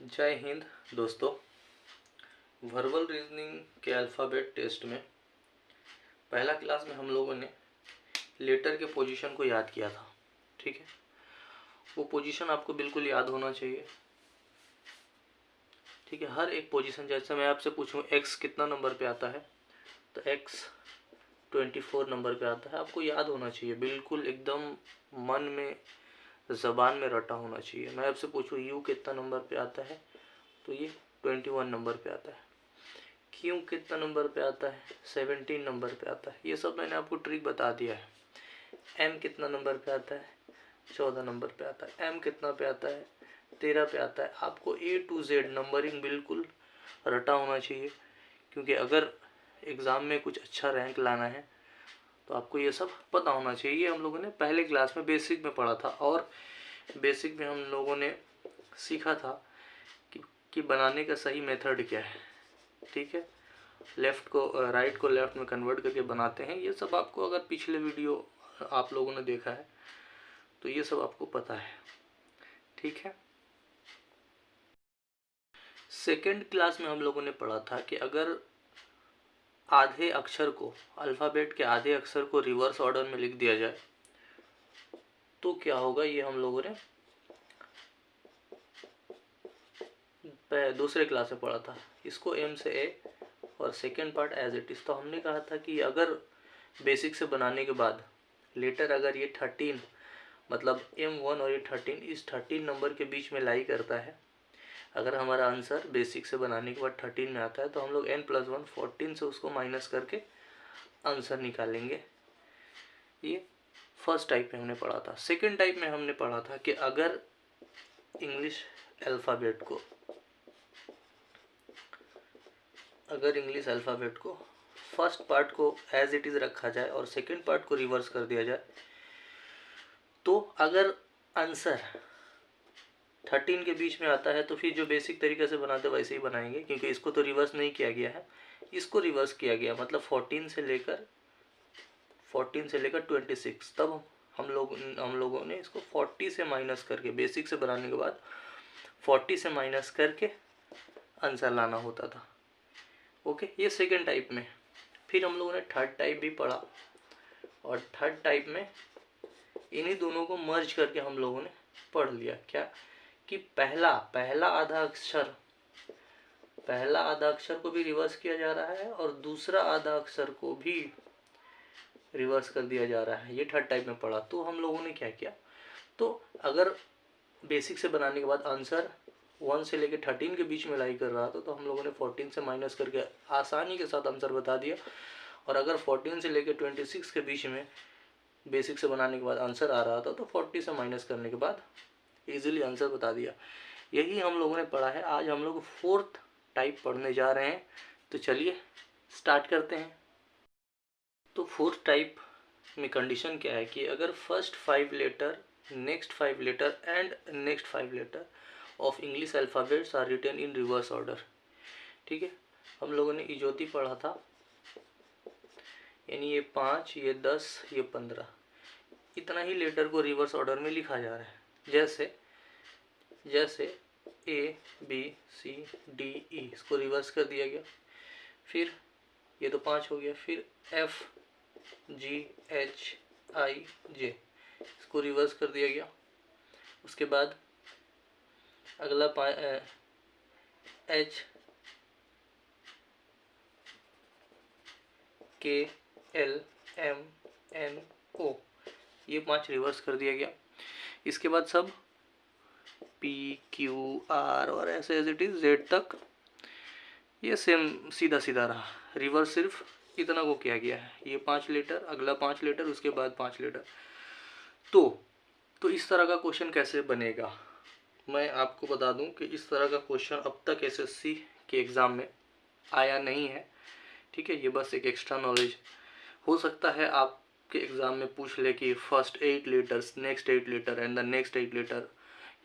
जय हिंद दोस्तों। Verbal reasoning के अल्फ़ाबेट टेस्ट में पहला क्लास में हम लोगों ने लेटर के पोजीशन को याद किया था। ठीक है, वो पोजीशन आपको बिल्कुल याद होना चाहिए। ठीक है, हर एक पोजीशन, जैसे मैं आपसे पूछूं एक्स कितना नंबर पे आता है, तो एक्स 24 नंबर पे आता है। आपको याद होना चाहिए, बिल्कुल एकदम मन में, ज़बान में रटा होना चाहिए। मैं आपसे पूछूं यू कितना नंबर पे आता है, तो ये 21 नंबर पे आता है। क्यों कितना नंबर पे आता है, 17 नंबर पे आता है। ये सब मैंने आपको ट्रिक बता दिया है। एम कितना नंबर पे आता है, 14 नंबर पे आता है। एम कितना पे आता है, 13 पे आता है। आपको A to Z नंबरिंग बिल्कुल रटा होना चाहिए, क्योंकि अगर एग्ज़ाम में कुछ अच्छा रैंक लाना है तो आपको ये सब पता होना चाहिए। ये हम लोगों ने पहले क्लास में बेसिक में पढ़ा था, और बेसिक में हम लोगों ने सीखा था कि बनाने का सही मेथड क्या है। ठीक है, लेफ़्ट को राइट को लेफ़्ट में कन्वर्ट करके बनाते हैं। ये सब आपको, अगर पिछले वीडियो आप लोगों ने देखा है तो ये सब आपको पता है। ठीक है, सेकेंड क्लास में हम लोगों ने पढ़ा था कि अगर आधे अक्षर को, अल्फ़ाबेट के आधे अक्षर को रिवर्स ऑर्डर में लिख दिया जाए तो क्या होगा। ये हम लोगों ने दूसरे क्लास में पढ़ा था। इसको एम से ए और second part as it is. तो हमने कहा था कि अगर बेसिक से बनाने के बाद लेटर अगर ये 13, मतलब M1 और ये 13, इस 13 नंबर के बीच में लाई करता है, अगर हमारा आंसर बेसिक से बनाने के बाद 13 में आता है, तो हम लोग n+1 14 से उसको माइनस करके आंसर निकालेंगे। ये फर्स्ट टाइप में हमने पढ़ा था। सेकेंड टाइप में हमने पढ़ा था कि अगर इंग्लिश अल्फ़ाबेट को फर्स्ट पार्ट को एज इट इज़ रखा जाए और सेकेंड पार्ट को रिवर्स कर दिया जाए, तो अगर आंसर 13 के बीच में आता है तो फिर जो बेसिक तरीके से बनाते वैसे ही बनाएंगे, क्योंकि इसको तो रिवर्स नहीं किया गया है, इसको रिवर्स किया गया, मतलब 14 से लेकर 26। तब हम लोगों ने इसको 40 से माइनस करके, बेसिक से बनाने के बाद 40 से माइनस करके आंसर लाना होता था। ओके, ये सेकेंड टाइप में। फिर हम लोगों ने थर्ड टाइप भी पढ़ा, और थर्ड टाइप में इन्हीं दोनों को मर्ज करके हम लोगों ने पढ़ लिया। क्या कि पहला आधा अक्षर को भी रिवर्स किया जा रहा है और दूसरा आधा अक्षर को भी रिवर्स कर दिया जा रहा है। ये थर्ड टाइप में पढ़ा। तो हम लोगों ने क्या किया, तो अगर बेसिक से बनाने के बाद आंसर 1 से लेकर 13 के बीच में लाई कर रहा था, तो हम लोगों ने 14 से माइनस करके आसानी के साथ आंसर बता दिया। और अगर 14 से लेकर 26 के बीच में बेसिक से बनाने के बाद आंसर आ रहा था, तो 40 से माइनस करने के बाद इजीली आंसर बता दिया। यही हम लोगों ने पढ़ा है। आज हम लोग फोर्थ टाइप पढ़ने जा रहे हैं, तो चलिए स्टार्ट करते हैं। तो फोर्थ टाइप में कंडीशन क्या है कि अगर first 5 letter, next 5 letter and next 5 letter of English alphabets are written in reverse order. ठीक है, हम लोगों ने इजोती पढ़ा था, यानी ये 5, ये 10, ये 15, इतना ही लेटर को रिवर्स ऑर्डर में लिखा जा रहा है। जैसे ABCDE, इसको रिवर्स कर दिया गया। फिर ये तो 5 हो गया। फिर FGHIJ, इसको रिवर्स कर दिया गया। उसके बाद अगला HKLMNO, ये 5 रिवर्स कर दिया गया। इसके बाद सब PQR और ऐसे एज इट इज Z तक ये सेम सीधा सीधा रहा। रिवर्स सिर्फ इतना को किया गया है, ये 5 लेटर, अगला 5 लेटर, उसके बाद 5 लेटर। तो इस तरह का क्वेश्चन कैसे बनेगा, मैं आपको बता दूं कि इस तरह का क्वेश्चन अब तक SSC के एग्ज़ाम में आया नहीं है। ठीक है, ये बस एक एक्स्ट्रा नॉलेज। हो सकता है आपके एग्ज़ाम में पूछ ले कि first 8 letters, next 8 letter and the next 8 letter,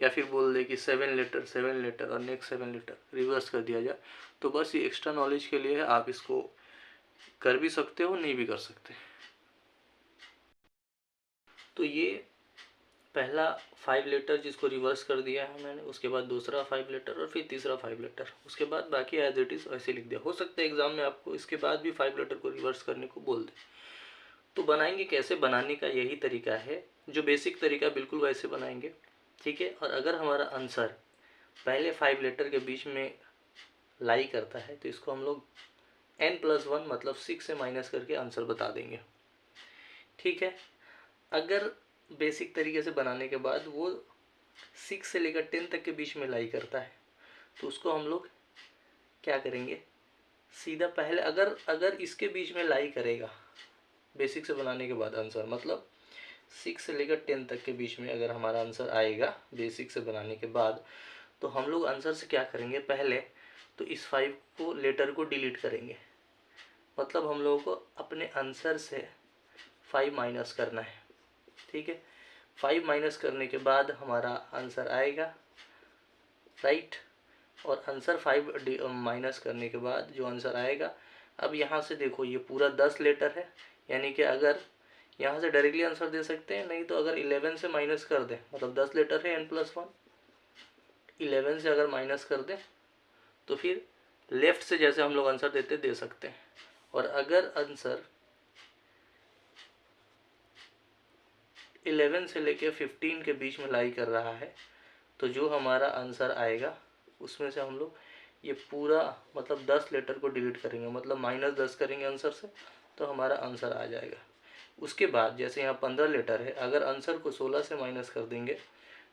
या फिर बोल दे कि 7 लेटर और नेक्स्ट 7 लेटर रिवर्स कर दिया जाए। तो बस ये एक्स्ट्रा नॉलेज के लिए है, आप इसको कर भी सकते हो, नहीं भी कर सकते। तो ये पहला 5 लेटर जिसको रिवर्स कर दिया है मैंने, उसके बाद दूसरा 5 लेटर और फिर तीसरा 5 लेटर, उसके बाद बाकी एज इट इज़ वैसे लिख दिया। हो सकता है एग्जाम में आपको इसके बाद भी 5 लेटर को रिवर्स करने को बोल दे। तो बनाएंगे कैसे, बनाने का यही तरीका है, जो बेसिक तरीका बिल्कुल वैसे बनाएंगे, ठीक है। और अगर हमारा आंसर पहले 5 लेटर के बीच में लाई करता है तो इसको हम लोग n+1 मतलब 6 से माइनस करके आंसर बता देंगे, ठीक है। अगर बेसिक तरीके से बनाने के बाद वो 6 से लेकर 10 तक के बीच में लाई करता है तो उसको हम लोग क्या करेंगे, सीधा पहले अगर इसके बीच में लाई करेगा बेसिक से बनाने के बाद आंसर, मतलब 6 से लेकर 10 तक के बीच में अगर हमारा आंसर आएगा बेसिक से बनाने के बाद, तो हम लोग आंसर से क्या करेंगे, पहले तो इस 5 को लेटर को डिलीट करेंगे, मतलब हम लोगों को अपने आंसर से 5 माइनस करना है, ठीक है। 5 माइनस करने के बाद हमारा आंसर आएगा, राइट। और आंसर 5 माइनस करने के बाद जो आंसर आएगा, अब यहाँ से देखो ये पूरा 10 लेटर है, यानी कि अगर यहाँ से डायरेक्टली आंसर दे सकते हैं, नहीं तो अगर 11 से माइनस कर दें, मतलब 10 लेटर है n+1, 11 से अगर माइनस कर दें तो फिर लेफ्ट से जैसे हम लोग आंसर देते दे सकते हैं। और अगर आंसर 11 से लेके 15 के बीच में लाई कर रहा है तो जो हमारा आंसर आएगा उसमें से हम लोग ये पूरा मतलब 10 लेटर को डिलीट करेंगे, मतलब -10 करेंगे आंसर से, तो हमारा आंसर आ जाएगा। उसके बाद जैसे यहाँ 15 लेटर है, अगर आंसर को 16 से माइनस कर देंगे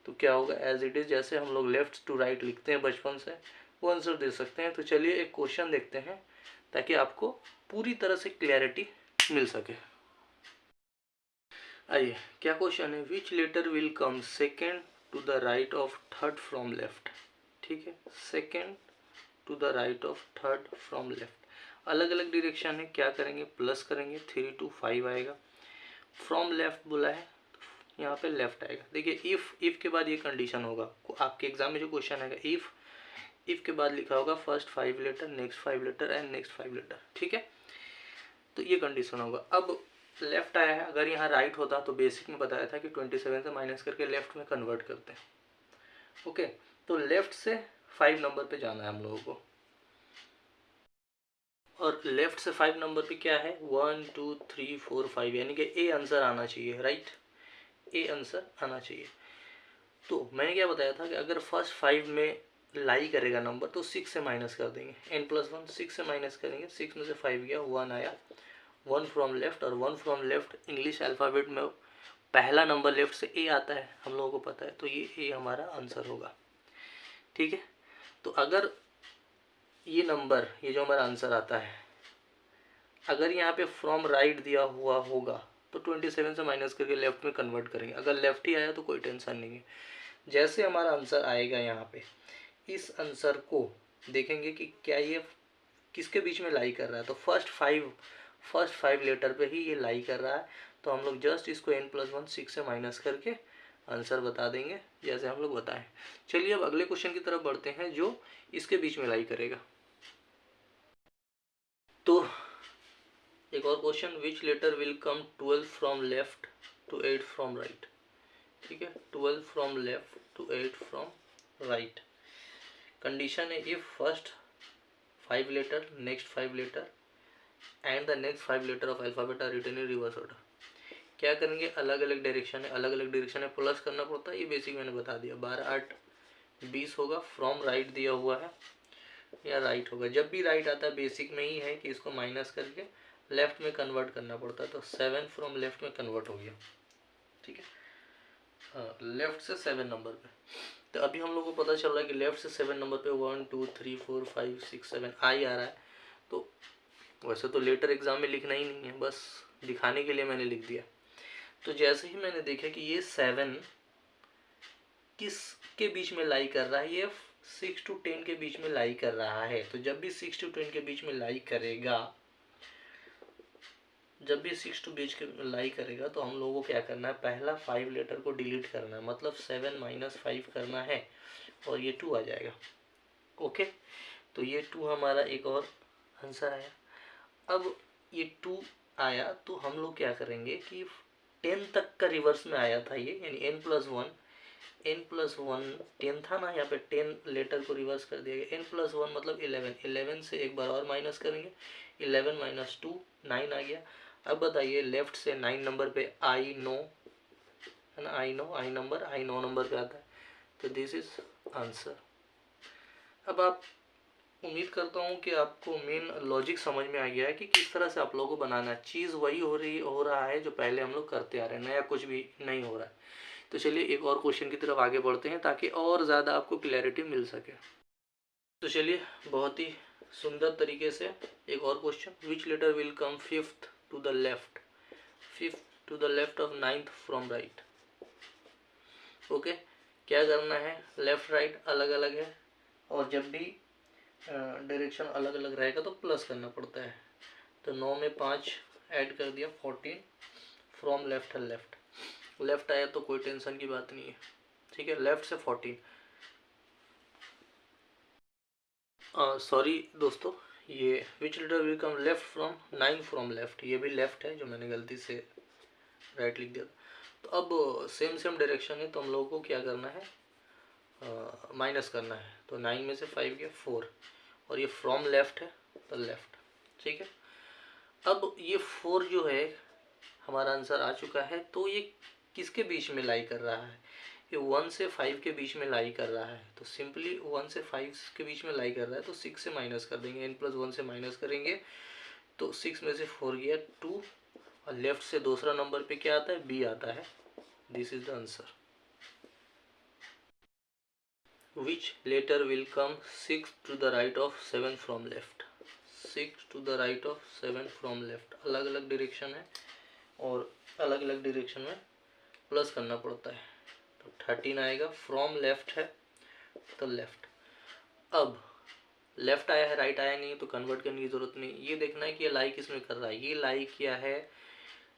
तो क्या होगा, एज इट इज़ जैसे हम लोग लेफ्ट टू राइट लिखते हैं बचपन से, वो आंसर दे सकते हैं। तो चलिए एक क्वेश्चन देखते हैं ताकि आपको पूरी तरह से क्लैरिटी मिल सके। आइए क्या क्वेश्चन है, which letter will come second to the right of third from left, ठीक है। Second to the right of third from left, अलग अलग डायरेक्शन है, क्या करेंगे, प्लस करेंगे, 3 to 5 आएगा। फ्रॉम लेफ्ट बोला है, यहाँ पे लेफ्ट आएगा। देखिए इफ़ के बाद ये कंडीशन होगा, आपके एग्जाम में जो क्वेश्चन आएगा इफ़ के बाद लिखा होगा first 5 letter, next 5 letter and next 5 letter, ठीक है। तो ये कंडीशन होगा। अब लेफ्ट आया है, अगर यहाँ राइट होता तो बेसिक में बताया था कि 27 से माइनस करके लेफ्ट में कन्वर्ट करते हैं, ओके। तो लेफ्ट से 5 नंबर पे जाना है हम लोगों को, और लेफ्ट से 5 नंबर पे क्या है, 1 2 3 4 5, यानी कि ए आंसर आना चाहिए, राइट, ए आंसर आना चाहिए। तो मैंने क्या बताया था कि अगर फर्स्ट 5 में लाई करेगा नंबर तो 6 से माइनस कर देंगे, n+1 6 से माइनस करेंगे, 6 में से 5 गया, 1 आया, 1 फ्रॉम लेफ्ट। और 1 फ्रॉम लेफ्ट इंग्लिश अल्फ़ाबेट में पहला नंबर लेफ्ट से ए आता है, हम लोगों को पता है, तो ये ए हमारा आंसर होगा, ठीक है। तो अगर ये नंबर, ये जो हमारा आंसर आता है, अगर यहाँ पे फ्रॉम राइट दिया हुआ होगा तो 27 से माइनस करके लेफ्ट में कन्वर्ट करेंगे, अगर लेफ्ट ही आया तो कोई टेंशन नहीं है। जैसे हमारा आंसर आएगा यहाँ पे, इस आंसर को देखेंगे कि क्या ये किसके बीच में लाई कर रहा है, तो फर्स्ट 5 लेटर पे ही ये लाई कर रहा है, तो हम लोग जस्ट इसको n+1 6 से माइनस करके आंसर बता देंगे, जैसे हम लोग बताएं। चलिए अब अगले क्वेश्चन की तरफ बढ़ते हैं जो इसके बीच में लाई करेगा। तो एक और question, which letter will come 12 from left to 8 from right, ठीक है। 12 from left to 8 from right, condition है if first 5 letter, next 5 letter and the next 5 letter of alphabet are written in reverse order. क्या करेंगे, अलग अलग direction है, अलग अलग डायरेक्शन है, प्लस करना पड़ता है, ये बेसिक मैंने बता दिया। 12 8 20 होगा, फ्रॉम राइट दिया हुआ है या राइट होगा, जब भी राइट आता है बेसिक में ही है कि इसको माइनस करके लेफ्ट में कन्वर्ट करना पड़ता है, तो 7 फ्रॉम लेफ्ट में कन्वर्ट हो गया, ठीक है। हाँ, लेफ्ट से 7 नंबर पे, तो अभी हम लोग को पता चल रहा है कि लेफ्ट से 7 नंबर पे 1 2 3 4 5 6 7 आई आ रहा है। तो वैसे तो लेटर एग्जाम में लिखना ही नहीं है, बस दिखाने के लिए मैंने लिख दिया। तो जैसे ही मैंने देखा कि ये 7 किस के बीच में लाई कर रहा है, ये 6 to 10 के बीच में लाई कर रहा है, तो जब भी 6 to 10 के बीच में लाई करेगा, जब भी 6 to बीच के लाई करेगा तो हम लोगों को क्या करना है, पहला 5 लेटर को डिलीट करना है, मतलब 7 - 5 करना है और ये 2 आ जाएगा, ओके। तो ये 2 हमारा एक और आंसर आया। अब ये 2 आया तो हम लोग क्या करेंगे कि 10 तक का रिवर्स में आया था ये, यानी n+1, n+1 10 था ना, यहाँ पे 10 लेटर को रिवर्स कर दिया गया, n+1 मतलब 11, 11 से एक बार और माइनस करेंगे, 11 - 2 9 आ गया। अब बताइए लेफ्ट से 9 नंबर पे आई नो है ना, आई नो नंबर पे आता है, तो दिस इज आंसर। अब आप, उम्मीद करता हूँ कि आपको मेन लॉजिक समझ में आ गया है कि किस तरह से आप लोगों को बनाना है। चीज़ वही हो रहा है जो पहले हम लोग करते आ रहे हैं, नया कुछ भी नहीं हो रहा है। तो चलिए एक और क्वेश्चन की तरफ आगे बढ़ते हैं ताकि और ज़्यादा आपको क्लैरिटी मिल सके। तो चलिए बहुत ही सुंदर तरीके से एक और question, which letter will come fifth to the left of ninth from right. Okay, क्या करना है, लेफ्ट राइट अलग अलग है और जब भी डायरेक्शन अलग अलग रहेगा तो प्लस करना पड़ता है। तो 9 में 5 ऐड कर दिया, 14 फ्रॉम लेफ्ट है, लेफ्ट आया तो कोई टेंशन की बात नहीं है, ठीक है। लेफ्ट से 14, सॉरी दोस्तों, ये which letter will come left from 9 from left, ये भी लेफ्ट है जो मैंने गलती से राइट लिख दिया। तो अब सेम डायरेक्शन है तो हम लोगों को क्या करना है, माइनस करना है। तो 9 में से 5 गया 4, और ये फ्रॉम लेफ्ट है तो लेफ्ट, ठीक है। अब ये 4 जो है हमारा आंसर आ चुका है, तो ये किसके बीच में लाई कर रहा है, ये 1 से 5 के बीच में लाई कर रहा है। तो सिंपली 1 से 5 के बीच में लाई कर रहा है तो 6 से माइनस कर देंगे, n+1 से माइनस करेंगे तो 6 में से 4 गया 2, और लेफ्ट से दूसरा नंबर पे क्या आता है, b आता है। This is the answer. Which letter will come 6 to the right of 7 from left, 6 to the right of 7 from left, अलग अलग डायरेक्शन है और अलग अलग डायरेक्शन में प्लस करना पड़ता है। तो 13 आएगा, फ्रॉम लेफ्ट है तो लेफ्ट। अब लेफ्ट आया है, राइट आया नहीं, तो कन्वर्ट करने की जरूरत नहीं। ये देखना है कि ये लाई किस में कर रहा है, ये लाई किया है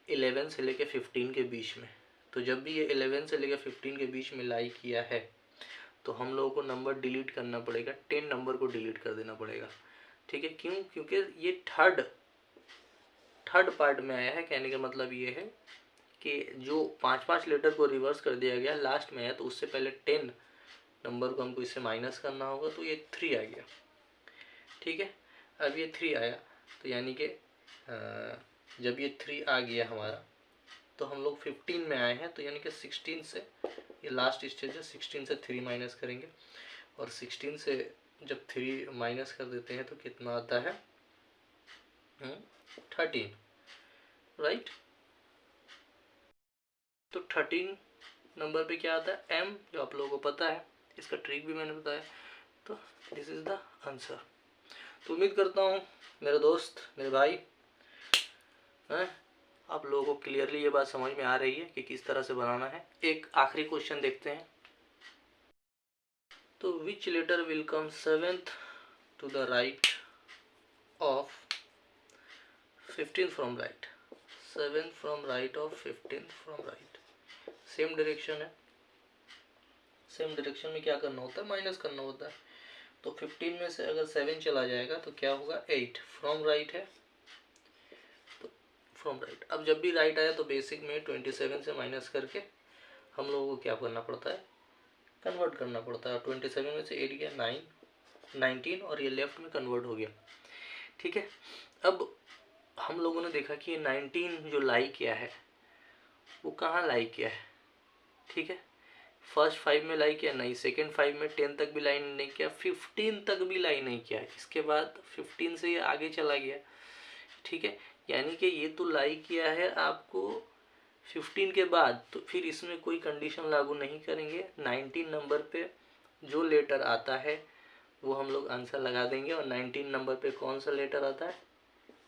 11 से लेके 15 के बीच में। तो जब भी ये 11 से लेके 15 के बीच में लाई किया है तो हम लोगों को नंबर डिलीट करना पड़ेगा, 10 नंबर को डिलीट कर देना पड़ेगा, ठीक है। क्यों, क्योंकि ये थर्ड पार्ट में आया है। कहने का मतलब ये है कि जो 5 लेटर को रिवर्स कर दिया गया लास्ट में है, तो उससे पहले 10 नंबर को हमको इससे माइनस करना होगा, तो ये 3 आ गया, ठीक है। अब ये 3 आया तो यानी कि जब ये 3 आ गया हमारा तो हम लोग 15 में आए हैं, तो यानी कि 16 से, ये लास्ट स्टेज है, 16 से 3 माइनस करेंगे, और 16 से जब 3 माइनस कर देते हैं तो कितना आता है, 13, राइट। तो 13 नंबर पे क्या आता है, m, जो आप लोगों को पता है, इसका ट्रिक भी मैंने बताया। तो दिस इज द आंसर। तो उम्मीद करता हूँ मेरे दोस्त, मेरे भाई हैं, आप लोगों को क्लियरली ये बात समझ में आ रही है कि किस तरह से बनाना है। एक आखिरी क्वेश्चन देखते हैं। तो which letter will come 7th to the right of 15 from right, 7 from right of 15 from right. Same direction है, सेम डायरेक्शन में क्या करना होता है, माइनस करना होता है। तो 15 में से अगर 7 चला जाएगा तो क्या होगा, 8, फ्रॉम राइट है तो फ्रॉम राइट। अब जब भी राइट आया तो बेसिक में 27 से माइनस करके हम लोगों को क्या करना पड़ता है, कन्वर्ट करना पड़ता है। 27 में से 8 गया 9, 19, और ये लेफ्ट में कन्वर्ट हो गया, ठीक है। अब हम लोगों ने देखा कि 19 जो लाई किया है वो कहाँ लाई किया है, ठीक है। फर्स्ट 5 में लाई किया नहीं, सेकेंड 5 में 10 तक भी लाई नहीं किया, 15 तक भी लाई नहीं किया, इसके बाद 15 से ये आगे चला गया, ठीक है। यानी कि ये तो लाई किया है आपको 15 के बाद, तो फिर इसमें कोई कंडीशन लागू नहीं करेंगे। 19 नंबर पे जो लेटर आता है वो हम लोग आंसर लगा देंगे, और 19 नंबर पे कौन सा लेटर आता है,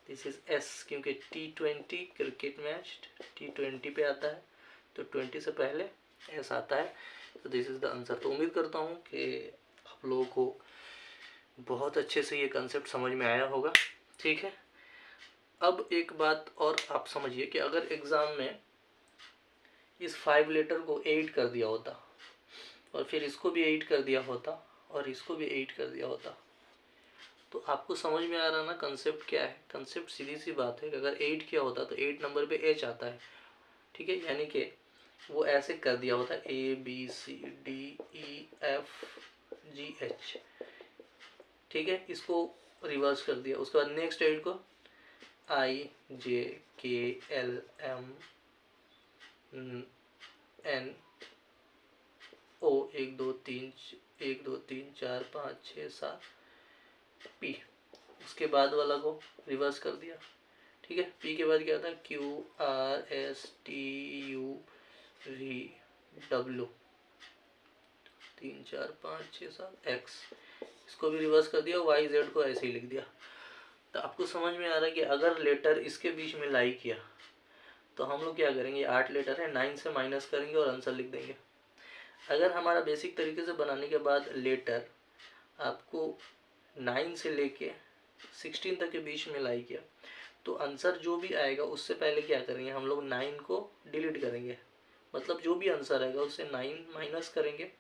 दिस इज एस, क्योंकि T20 क्रिकेट मैच T20 पे आता है, तो 20 से पहले एस आता है, तो दिस इज द आंसर। तो उम्मीद करता हूँ कि आप लोगों को बहुत अच्छे से ये कंसेप्ट समझ में आया होगा, ठीक है। अब एक बात और आप समझिए कि अगर एग्ज़ाम में इस 5 लेटर को 8 कर दिया होता, और फिर इसको भी 8 कर दिया होता, और इसको भी 8 कर दिया होता, तो आपको समझ में आ रहा ना कंसेप्ट क्या है। कंसेप्ट सीधी सी बात है कि अगर 8 किया होता तो 8 नंबर पे एच आता है, ठीक है, यानी कि वो ऐसे कर दिया होता है ABCDEFGH, ठीक है, इसको रिवर्स कर दिया। उसके बाद नेक्स्ट 8 को IJKLMNO, 1 2 3 4 5 6 7 P, उसके बाद वाला को रिवर्स कर दिया, ठीक है। P के बाद क्या था QRSTUVW, 3 4 5 6 7 X, इसको भी रिवर्स कर दिया। YZ को ऐसे ही लिख दिया। तो आपको समझ में आ रहा है कि अगर लेटर इसके बीच में लाई किया तो हम लोग क्या करेंगे, 8 लेटर है, 9 से माइनस करेंगे और आंसर लिख देंगे। अगर हमारा बेसिक तरीके से बनाने के बाद लेटर आपको 9 से लेके 16 तक के बीच में लाई किया तो आंसर जो भी आएगा उससे पहले क्या करेंगे, हम लोग 9 को डिलीट करेंगे। मतलब जो भी आंसर आएगा उससे 9 माइनस करेंगे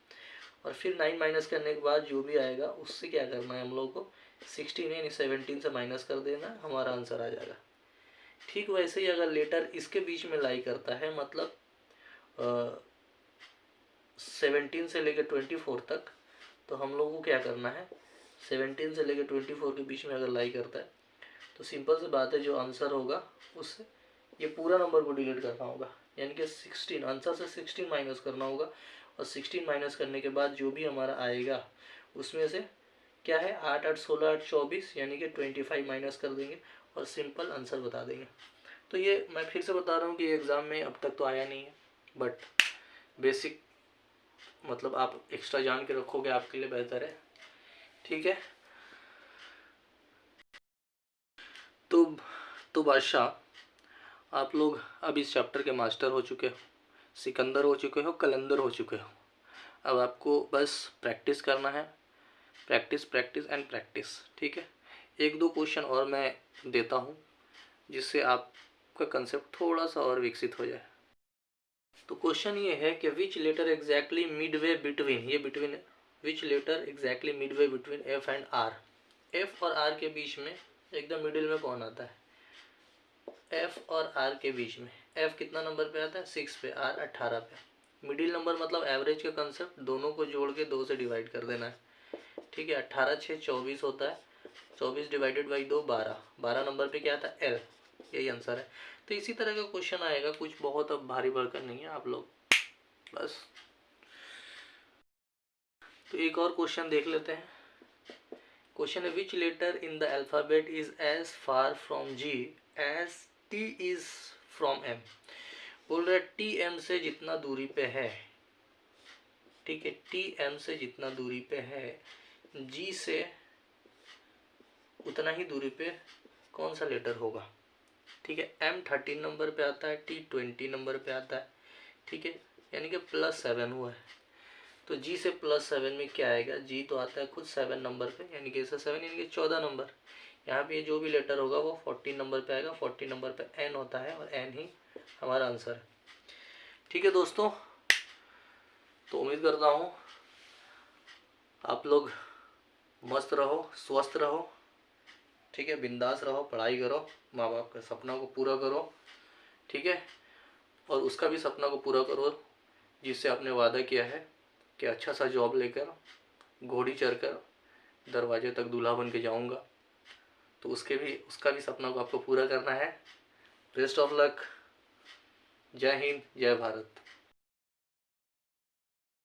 और फिर 9 माइनस करने के बाद जो भी आएगा उससे क्या करना है, हम लोग को 16 यानी 17 से माइनस कर देना, हमारा आंसर आ जाएगा। ठीक वैसे ही अगर लेटर इसके बीच में लाई करता है, मतलब 17 से लेकर 24 तक, तो हम लोग को क्या करना है, 17 से लेकर 24 के बीच में अगर लाई करता है तो सिंपल सी बात है, जो आंसर होगा उससे ये पूरा नंबर को डिलीट करना होगा, यानी कि 16 आंसर से 16 माइनस करना होगा और 16 माइनस करने के बाद जो भी हमारा आएगा उसमें से क्या है, 8 8 16 8 24 यानी कि 25 माइनस कर देंगे और सिंपल आंसर बता देंगे। तो ये मैं फिर से बता रहा हूँ कि एग्ज़ाम में अब तक तो आया नहीं है, बट बेसिक मतलब आप एक्स्ट्रा जान के रखोगे आपके लिए बेहतर है, ठीक है। तो बादशाह आप लोग अब इस चैप्टर के मास्टर हो चुके हो, सिकंदर हो चुके हो, कलंदर हो चुके हो। अब आपको बस प्रैक्टिस करना है, प्रैक्टिस प्रैक्टिस एंड प्रैक्टिस, ठीक है। 1 2 क्वेश्चन और मैं देता हूँ जिससे आपका कंसेप्ट थोड़ा सा और विकसित हो जाए। तो क्वेश्चन ये है कि which letter exactly midway between, ये बिटवीन है, which letter exactly midway between F and R, F और आर के बीच में एकदम मिडिल में कौन आता है, एफ और आर के बीच में। एफ कितना नंबर पे आता है, 6 पे, आर 18 पे। मिडिल नंबर मतलब एवरेज का कंसेप्ट, दोनों को जोड़ के 2 से डिवाइड कर देना है, ठीक है। 18 6 24 होता है, 24 डिवाइडेड बाई 2 12, 12 नंबर पे क्या आता है, एल, यही आंसर है। तो इसी तरह का क्वेश्चन आएगा, कुछ बहुत अब भारी भरकम नहीं है, आप लोग बस। तो एक और क्वेश्चन देख लेते हैं। क्वेश्चन है which letter in the alphabet is as far from G as T is from M. बोल रहा है टी एम से जितना दूरी पे है, ठीक है, टी एम से जितना दूरी पे है, जी से उतना ही दूरी पे कौन सा लेटर होगा, ठीक है। एम 13 नंबर पे आता है, टी 20 नंबर पे आता है, ठीक है, यानी कि +7 हुआ है। तो जी से +7 में क्या आएगा, जी तो आता है खुद 7 नंबर पे, यानी कि 7 यानी कि 14 नंबर। यहाँ पे जो भी लेटर होगा वो 14 नंबर पे आएगा, 14 नंबर पे एन होता है और एन ही हमारा आंसर है, ठीक है दोस्तों। तो उम्मीद करता हूँ आप लोग मस्त रहो, स्वस्थ रहो, ठीक है, बिंदास रहो, पढ़ाई करो, माँ बाप के सपना को पूरा करो, ठीक है, और उसका भी सपना को पूरा करो जिससे आपने वादा किया है कि अच्छा सा जॉब लेकर घोड़ी चढ़कर दरवाजे तक दूल्हा बन के जाऊंगा। तो उसका भी सपना को आपको पूरा करना है। Best of luck. जय हिंद, जय भारत।